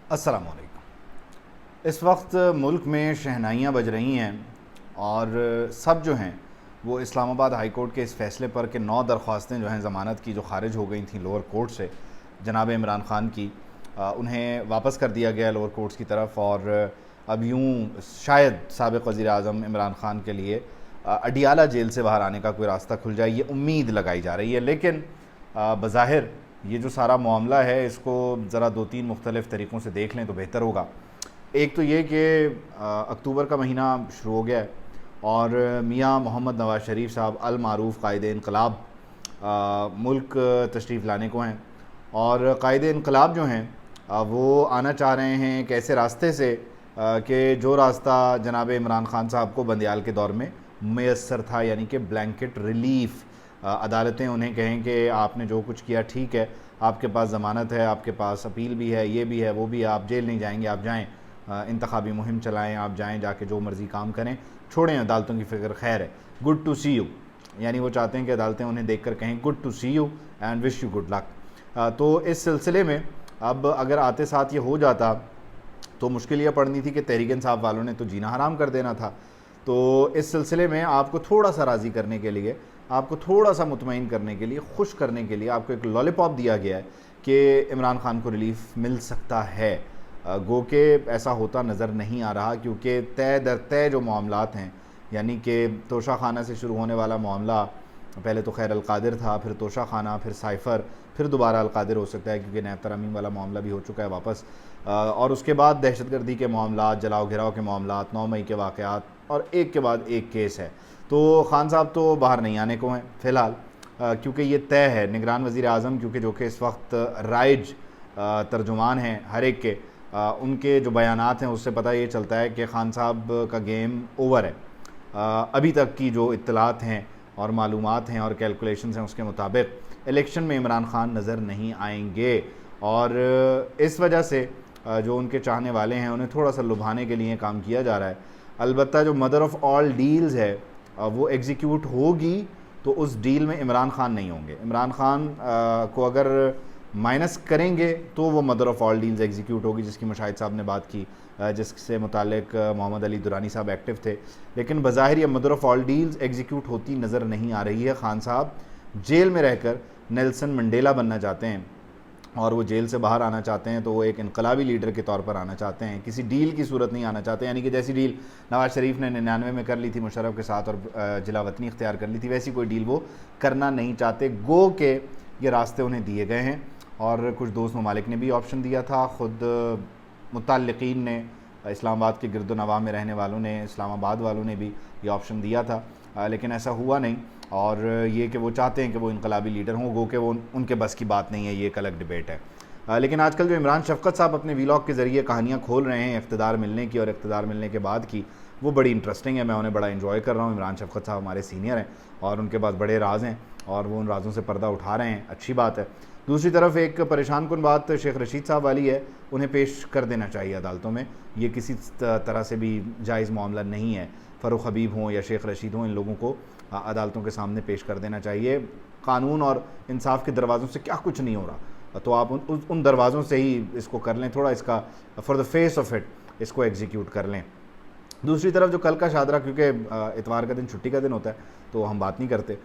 السلام علیکم۔ اس وقت ملک میں شہنائیاں بج رہی ہیں اور سب جو ہیں وہ اسلام آباد ہائی کورٹ کے اس فیصلے پر کہ 9 درخواستیں جو ہیں ضمانت کی جو خارج ہو گئی تھیں لوور کورٹ سے جناب عمران خان کی، انہیں واپس کر دیا گیا لوور کورٹس کی طرف، اور اب یوں شاید سابق وزیر اعظم عمران خان کے لیے اڈیالہ جیل سے باہر آنے کا کوئی راستہ کھل جائے، یہ امید لگائی جا رہی ہے۔ لیکن بظاہر یہ جو سارا معاملہ ہے اس کو ذرا 2-3 مختلف طریقوں سے دیکھ لیں تو بہتر ہوگا۔ ایک تو یہ کہ اکتوبر کا مہینہ شروع ہو گیا ہے اور میاں محمد نواز شریف صاحب المعروف قائد انقلاب ملک تشریف لانے کو ہیں، اور قائد انقلاب جو ہیں وہ آنا چاہ رہے ہیں ایک ایسے راستے سے کہ جو راستہ جناب عمران خان صاحب کو بندیال کے دور میں میسر تھا، یعنی کہ بلینکٹ ریلیف۔ عدالتیں انہیں کہیں کہ آپ نے جو کچھ کیا ٹھیک ہے، آپ کے پاس ضمانت ہے، آپ کے پاس اپیل بھی ہے، یہ بھی ہے، وہ بھی ہے، آپ جیل نہیں جائیں گے، آپ جائیں انتخابی مہم چلائیں، آپ جائیں جا کے جو مرضی کام کریں، چھوڑیں عدالتوں کی فکر، خیر ہے، گڈ ٹو سی یو، یعنی وہ چاہتے ہیں کہ عدالتیں انہیں دیکھ کر کہیں good to see you and wish you good luck. تو اس سلسلے میں اب اگر آتے ساتھ یہ ہو جاتا تو مشکل یہ پڑنی تھی کہ تحریک انصاف والوں نے تو جینا حرام کر دینا تھا۔ تو اس سلسلے میں آپ کو تھوڑا سا راضی کرنے کے لیے، آپ کو تھوڑا سا مطمئن کرنے کے لیے، خوش کرنے کے لیے آپ کو ایک لالی پاپ دیا گیا ہے کہ عمران خان کو ریلیف مل سکتا ہے، گو کہ ایسا ہوتا نظر نہیں آ رہا، کیونکہ طے در طے جو معاملات ہیں، یعنی کہ توشہ خانہ سے شروع ہونے والا معاملہ، پہلے تو خیر القادر تھا، پھر توشہ خانہ، پھر سائفر، پھر دوبارہ القادر ہو سکتا ہے کیونکہ نیب ترامیم والا معاملہ بھی ہو چکا ہے واپس، اور اس کے بعد دہشت گردی کے معاملات، جلاؤ گھراؤ کے معاملات، 9 مئی کے واقعات، اور ایک کے بعد ایک کیس ہے۔ تو خان صاحب تو باہر نہیں آنے کو ہیں فی الحال، کیونکہ یہ طے ہے۔ نگران وزیر اعظم کیونکہ جو کہ اس وقت رائج ترجمان ہیں ہر ایک کے، ان کے جو بیانات ہیں اس سے پتہ یہ چلتا ہے کہ خان صاحب کا گیم اوور ہے۔ ابھی تک کی جو اطلاعات ہیں اور معلومات ہیں اور کیلکولیشنز ہیں اس کے مطابق الیکشن میں عمران خان نظر نہیں آئیں گے، اور اس وجہ سے جو ان کے چاہنے والے ہیں انہیں تھوڑا سا لبھانے کے لیے کام کیا جا رہا ہے۔ البتہ جو مدر آف آل ڈیلز ہے وہ ایگزیکیوٹ ہوگی تو اس ڈیل میں عمران خان نہیں ہوں گے۔ عمران خان کو اگر مائنس کریں گے تو وہ mother of all deals execute ہوگی، جس کی مشاہد صاحب نے بات کی، جس سے متعلق محمد علی درانی صاحب ایکٹیو تھے، لیکن بظاہر یہ mother of all deals execute ہوتی نظر نہیں آ رہی ہے۔ خان صاحب جیل میں رہ کر نیلسن منڈیلا بننا چاہتے ہیں، اور وہ جیل سے باہر آنا چاہتے ہیں تو وہ ایک انقلابی لیڈر کے طور پر آنا چاہتے ہیں، کسی ڈیل کی صورت نہیں آنا چاہتے، یعنی کہ جیسی ڈیل نواز شریف نے 99 میں کر لی تھی مشرف کے ساتھ اور جلا وطنی اختیار کر لی تھی، ویسی کوئی ڈیل وہ کرنا نہیں چاہتے۔ گو کہ یہ راستے انہیں دیے گئے ہیں، اور کچھ دوست ممالک نے بھی آپشن دیا تھا، خود متعلقین نے، اسلام آباد کے گرد و نواح میں رہنے والوں نے، اسلام آباد والوں نے بھی یہ آپشن دیا تھا، لیکن ایسا ہوا نہیں، اور یہ کہ وہ چاہتے ہیں کہ وہ انقلابی لیڈر ہوں، گو کہ وہ ان کے بس کی بات نہیں ہے، یہ ایک الگ ڈیبیٹ ہے۔ لیکن آج کل جو عمران شفقت صاحب اپنے ویلاگ کے ذریعے کہانیاں کھول رہے ہیں اقتدار ملنے کی اور اقتدار ملنے کے بعد کی، وہ بڑی انٹرسٹنگ ہے، میں انہیں بڑا انجوائے کر رہا ہوں۔ عمران شفقت صاحب ہمارے سینئر ہیں اور ان کے پاس بڑے راز ہیں اور وہ ان رازوں سے پردہ اٹھا رہے ہیں، اچھی بات ہے۔ دوسری طرف ایک پریشان کن بات شیخ رشید صاحب والی ہے، انہیں پیش کر دینا چاہیے عدالتوں میں، یہ کسی طرح سے بھی جائز معاملہ نہیں ہے۔ فاروق حبیب ہوں یا شیخ رشید ہوں، ان لوگوں کو عدالتوں کے سامنے پیش کر دینا چاہیے۔ قانون اور انصاف کے دروازوں سے کیا کچھ نہیں ہو رہا، تو آپ ان دروازوں سے ہی اس کو کر لیں، تھوڑا اس کا for the face of it اس کو ایگزیکیوٹ کر لیں۔ دوسری طرف جو کل کا شاہدرہ، کیونکہ اتوار کا دن چھٹی کا دن ہوتا ہے تو ہم بات نہیں کرتے،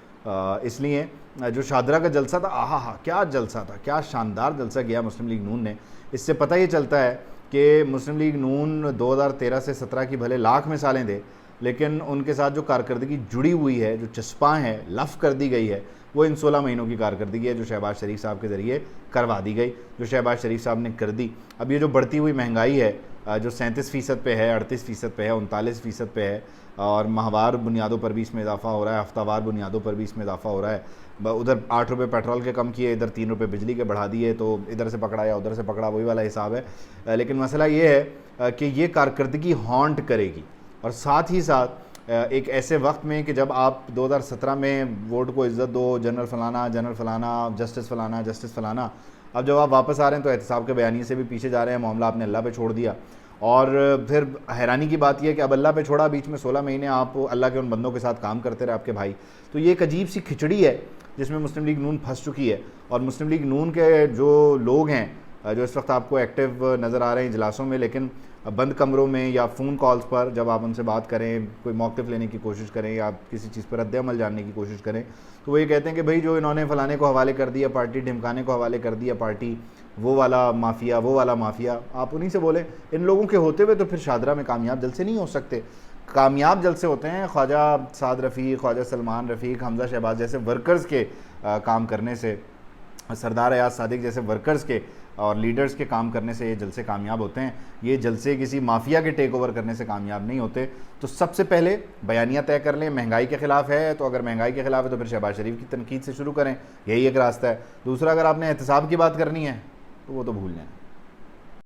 اس لیے جو شاہدرہ کا جلسہ تھا، آہا کیا جلسہ تھا، کیا شاندار جلسہ گیا مسلم لیگ نون نے۔ اس سے پتہ یہ چلتا ہے کہ مسلم لیگ نون 2013 سے 17 کی بھلے لاکھ مثالیں دے، لیکن ان کے ساتھ جو کارکردگی جڑی ہوئی ہے، جو چسپاں ہے، لف کر دی گئی ہے، وہ ان 16 مہینوں کی کارکردگی ہے جو شہباز شریف صاحب کے ذریعے کروا دی گئی، جو شہباز شریف صاحب نے کر دی۔ اب یہ جو بڑھتی ہوئی مہنگائی ہے، جو 37% پہ ہے، 38% پہ ہے، 39% پہ ہے، اور ماہوار بنیادوں پر بھی اس میں اضافہ ہو رہا ہے، ہفتہ وار بنیادوں پر بھی اس میں اضافہ ہو رہا ہے۔ ادھر 8 روپے پیٹرول کے کم کیے، ادھر 3 روپے بجلی کے بڑھا دیے، تو ادھر سے پکڑا یا ادھر سے پکڑا، وہی والا حساب ہے۔ لیکن مسئلہ یہ ہے کہ یہ کارکردگی ہانٹ کرے گی، اور ساتھ ہی ساتھ ایک ایسے وقت میں کہ جب آپ 2017 میں ووٹ کو عزت دو، جنرل فلانا، جسٹس فلانا، اب جب آپ واپس آ رہے ہیں تو احتساب کے بیانیے سے بھی پیچھے جا رہے ہیں، معاملہ آپ نے اللہ پہ چھوڑ دیا، اور پھر حیرانی کی بات یہ ہے کہ اب اللہ پہ چھوڑا، بیچ میں 16 مہینے آپ اللہ کے ان بندوں کے ساتھ کام کرتے رہے آپ کے بھائی، تو یہ ایک عجیب سی کھچڑی ہے جس میں مسلم لیگ نون پھنس چکی ہے، اور مسلم لیگ نون کے جو لوگ ہیں جو اس وقت آپ کو ایکٹیو نظر آ رہے ہیں اجلاسوں میں، لیکن بند کمروں میں یا فون کالز پر جب آپ ان سے بات کریں، کوئی موقف لینے کی کوشش کریں یا کسی چیز پر رد عمل جاننے کی کوشش کریں، تو وہ یہ کہتے ہیں کہ بھئی جو انہوں نے فلانے کو حوالے کر دیا پارٹی، ڈھمکانے کو حوالے کر دیا پارٹی، وہ والا مافیا، آپ انہی سے بولیں۔ ان لوگوں کے ہوتے ہوئے تو پھر شاہدرہ میں کامیاب جلسے نہیں ہو سکتے۔ کامیاب جلسے ہوتے ہیں خواجہ سعد رفیق، خواجہ سلمان رفیق، حمزہ شہباز جیسے ورکرز کے کام کرنے سے، سردار ایاز صادق جیسے ورکرز کے اور لیڈرز کے کام کرنے سے یہ جلسے کامیاب ہوتے ہیں۔ یہ جلسے کسی مافیا کے ٹیک اوور کرنے سے کامیاب نہیں ہوتے۔ تو سب سے پہلے بیانیہ طے کر لیں، مہنگائی کے خلاف ہے تو اگر مہنگائی کے خلاف ہے تو پھر شہباز شریف کی تنقید سے شروع کریں، یہی ایک راستہ ہے۔ دوسرا، اگر آپ نے احتساب کی بات کرنی ہے تو وہ تو بھول جائیں۔